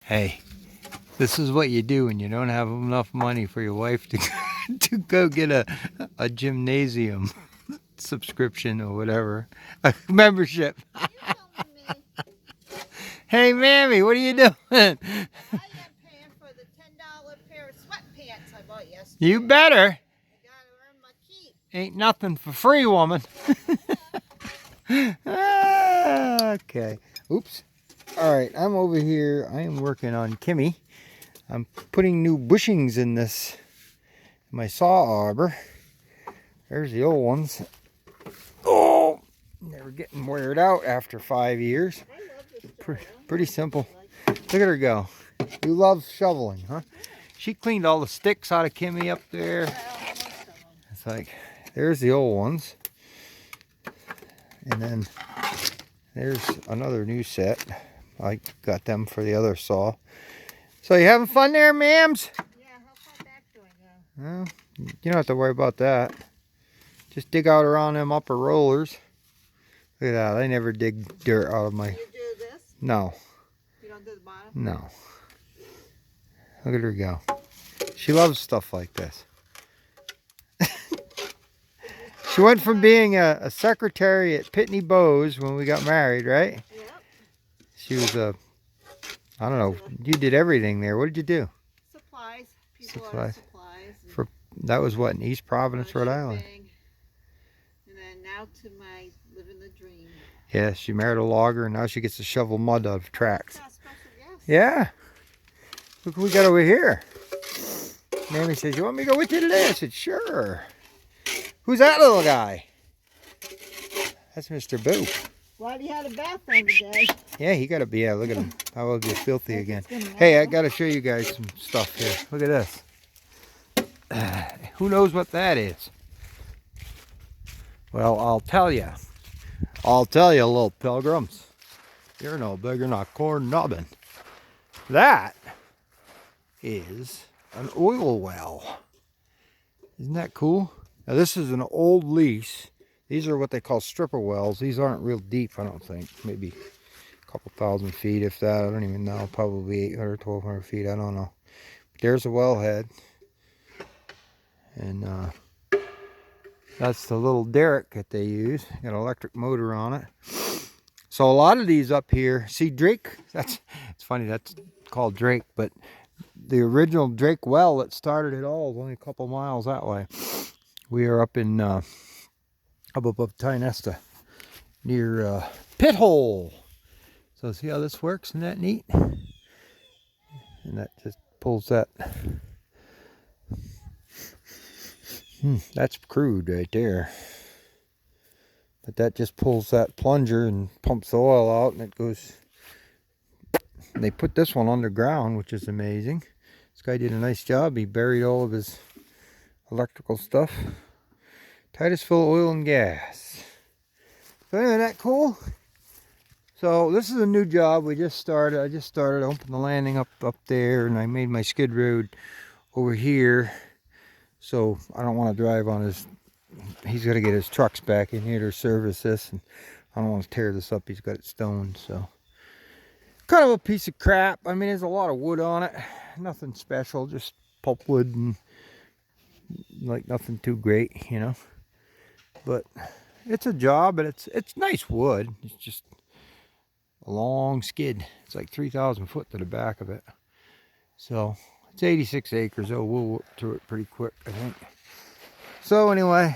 Hey, this is what you do when you don't have enough money for your wife to to go get a gymnasium subscription or whatever, a membership. Hey, Mammy, what are you doing? I am paying for the $10 pair of sweatpants I bought yesterday. You better. I gotta earn my keep. Ain't nothing for free, woman. Okay. Oops. All right, I'm over here. I am working on Kimmy. I'm putting new bushings in my saw arbor. There's the old ones. Oh, they're getting weared out after 5 years. Pretty simple. Look at her go. You love shoveling, huh? She cleaned all the sticks out of Kimmy up there. It's like, there's the old ones. And then there's another new set. I got them for the other saw. So you having fun there, ma'ams? Yeah, how's my back doing now? Well, you don't have to worry about that. Just dig out around them upper rollers. Look at that. I never dig dirt out of my... You do this? No. You don't do the bottom? No. Look at her go. She loves stuff like this. She went from being a secretary at Pitney Bowes when we got married, right? Yep. She was I don't know, you did everything there. What did you do? Supplies. People are supplies. That was what, in East Providence, Rhode Island? And then now to my living the dream. Yeah, she married a logger and now she gets to shovel mud out of tracks. Got a special guest. Yeah. Look what we got over here. Mammy says, you want me to go with you today? I said, sure. Who's that little guy? That's Mr. Boo. Well, he had a bathroom today. Yeah, he got to be. Yeah, look at him. How will get filthy again. Hey, I got to show you guys some stuff here. Look at this. Who knows what that is? Well, I'll tell you. I'll tell you, little pilgrims. You're no bigger than a corn nubbin. That is an oil well. Isn't that cool? Now, this is an old lease. These are what they call stripper wells. These aren't real deep, I don't think. Maybe a couple thousand feet, if that. I don't even know. Probably 800, 1,200 feet. I don't know. There's a wellhead. And that's the little derrick that they use. Got an electric motor on it. So a lot of these up here, see Drake? It's funny, that's called Drake, but the original Drake well that started it all is only a couple miles that way. We are up in up above Tynesta near Pit Hole. So see how this works? Isn't that neat? And that just pulls that. That's crude right there. But that just pulls that plunger and pumps the oil out, and it goes. They put this one underground, which is amazing. This guy did a nice job. He buried all of his electrical stuff. Titus full of oil and gas. So anyway, isn't that cool? So this is a new job we just started. I just started. I opened the landing up there, and I made my skid road over here. So I don't want to drive on his. He's got to get his trucks back in here to service this, and I don't want to tear this up. He's got it stoned, so kind of a piece of crap. I mean, there's a lot of wood on it. Nothing special, just pulpwood and like nothing too great, you know. But it's a job, and it's nice wood. It's just a long skid. It's like 3,000 foot to the back of it. So it's 86 acres. Oh, we'll work through it pretty quick, I think. So anyway,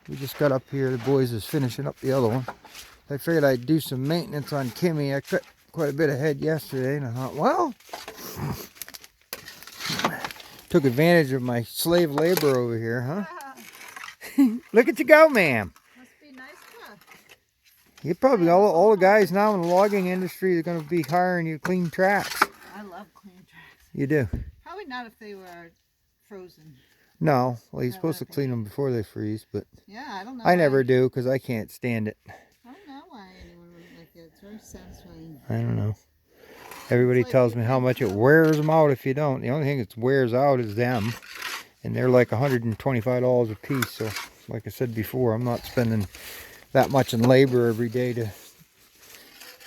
we just got up here. The boys is finishing up the other one. I figured I'd do some maintenance on Kimmy. I cut quite a bit of head yesterday, and I thought, well, took advantage of my slave labor over here, huh? Look at you go, ma'am. Must be nice, huh? You probably all the guys now in the logging industry are going to be hiring you to clean tracks. I love clean tracks. You do? Probably not if they were frozen. No. Well, you're supposed to clean them before they freeze, but yeah, I don't know. I never do because I can't stand it. I don't know why anyone would like it. It's very satisfying. I don't know. Everybody tells me how much it wears them out if you don't. The only thing that wears out is them. And they're like $125 a piece. So, like I said before, I'm not spending that much in labor every day to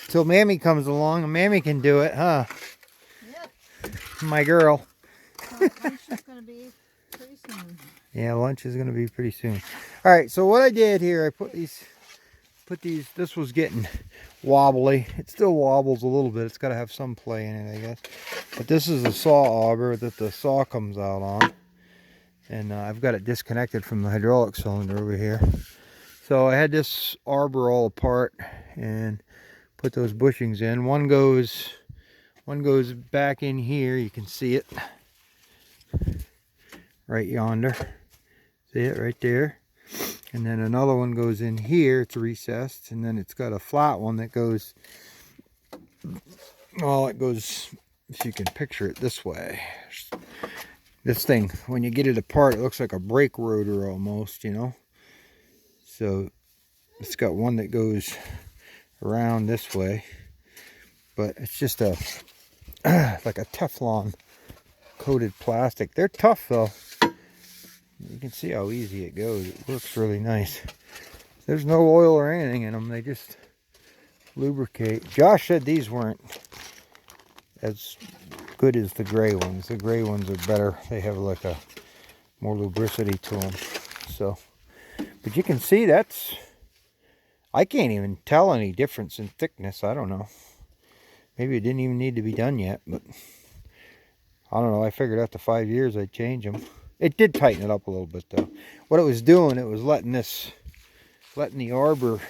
Till Mammy comes along and Mammy can do it, huh? Yep. My girl. Lunch is going to be pretty soon. Yeah, lunch is going to be pretty soon. All right, so what I did here, I put these, this was getting wobbly. It still wobbles a little bit. It's got to have some play in it, I guess. But this is a saw auger that the saw comes out on. And I've got it disconnected from the hydraulic cylinder over here. So I had this arbor all apart and put those bushings in. One goes back in here. You can see it right yonder. See it right there. And then another one goes in here. It's recessed. And then it's got a flat one that goes, well, it goes, if you can picture it this way. This thing, when you get it apart, it looks like a brake rotor almost, you know. So it's got one that goes around this way. But it's just a, like a Teflon coated plastic. They're tough though. You can see how easy it goes. It works really nice. There's no oil or anything in them. They just lubricate. Josh said these weren't as good as the gray ones. The gray ones are better. They have like a more lubricity to them. So, but you can see that's, I can't even tell any difference in thickness. I don't know. Maybe it didn't even need to be done yet, but I don't know. I figured after 5 years I'd change them. It did tighten it up a little bit though. What it was doing, it was letting the arbor,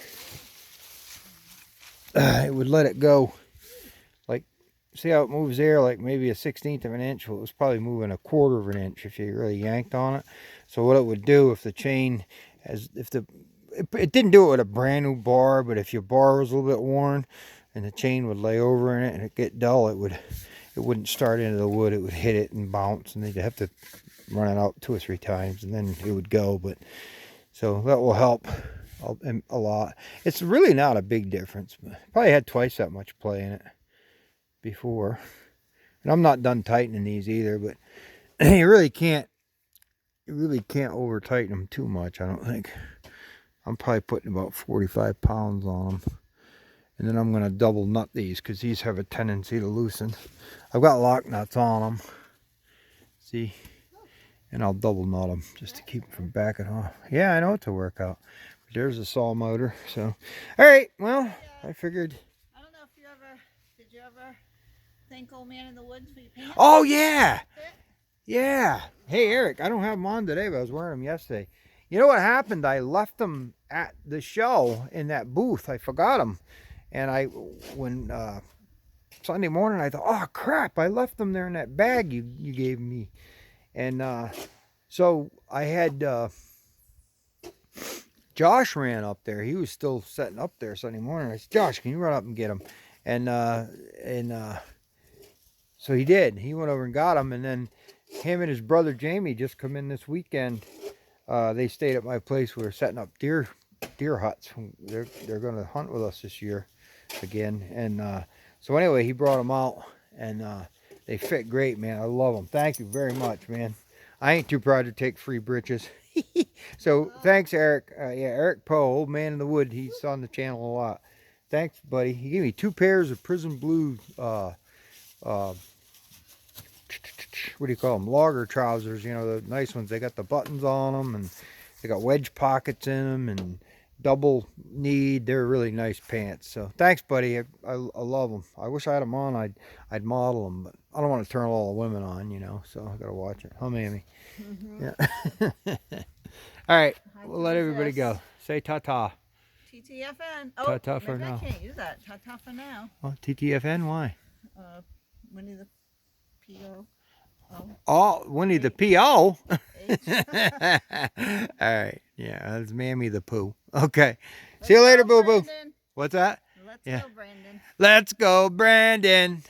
it would let it go. Like, see how it moves there, like maybe a 1/16 of an inch. Well, it was probably moving a 1/4 of an inch if you really yanked on it. So what it would do if the chain, it didn't do it with a brand new bar, but if your bar was a little bit worn and the chain would lay over in it and it get dull, it wouldn't start into the wood. It would hit it and bounce, and they'd have to run it out 2 or 3 times and then it would go. But so that will help a lot. It's really not a big difference, but probably had twice that much play in it before. And I'm not done tightening these either, but you really can't over tighten them too much, I don't think. I'm probably putting about 45 pounds on them. And then I'm going to double nut these because these have a tendency to loosen. I've got lock nuts on them. See? And I'll double nut them just to keep them from backing off. Yeah, I know it's a workout. But there's a saw motor. So, all right. Well, I figured. I don't know if did you ever thank Old Man in the Woods for your pants? Oh, yeah. Yeah. Hey, Eric, I don't have them on today, but I was wearing them yesterday. You know what happened? I left them at the show in that booth. I forgot them. And when Sunday morning, I thought, oh, crap, I left them there in that bag you gave me. And so I had Josh ran up there. He was still setting up there Sunday morning. I said, Josh, can you run up and get him? And so he did. He went over and got him. And then him and his brother Jamie just come in this weekend. They stayed at my place. We were setting up deer huts. They're going to hunt with us this year again. And so anyway, he brought them out, and they fit great, man. I love them. Thank you very much, man. I ain't too proud to take free britches. So thanks, Eric. Yeah, Eric Poe, Old Man in the Wood. He's on the channel a lot. Thanks, buddy. He gave me 2 pairs of prison blue, what do you call them? Logger trousers. You know, the nice ones. They got the buttons on them, and they got wedge pockets in them, and double kneed. They're really nice pants. So thanks, buddy. I love them. I wish I had them on. I'd model them, but I don't want to turn all the women on, you know. So I gotta watch it. Huh, Mammy? Yeah. All right. We'll let everybody go. Say ta-ta. TTFN. Ta-ta for now. I can't use that. Ta-ta for now. Oh, TTFN? Why? Winnie the P.O. Oh, Winnie the P.O.? All right. Yeah, that's Mammy the Pooh. Okay. See you later, boo-boo. What's that? Let's go, Brandon. Let's go, Brandon.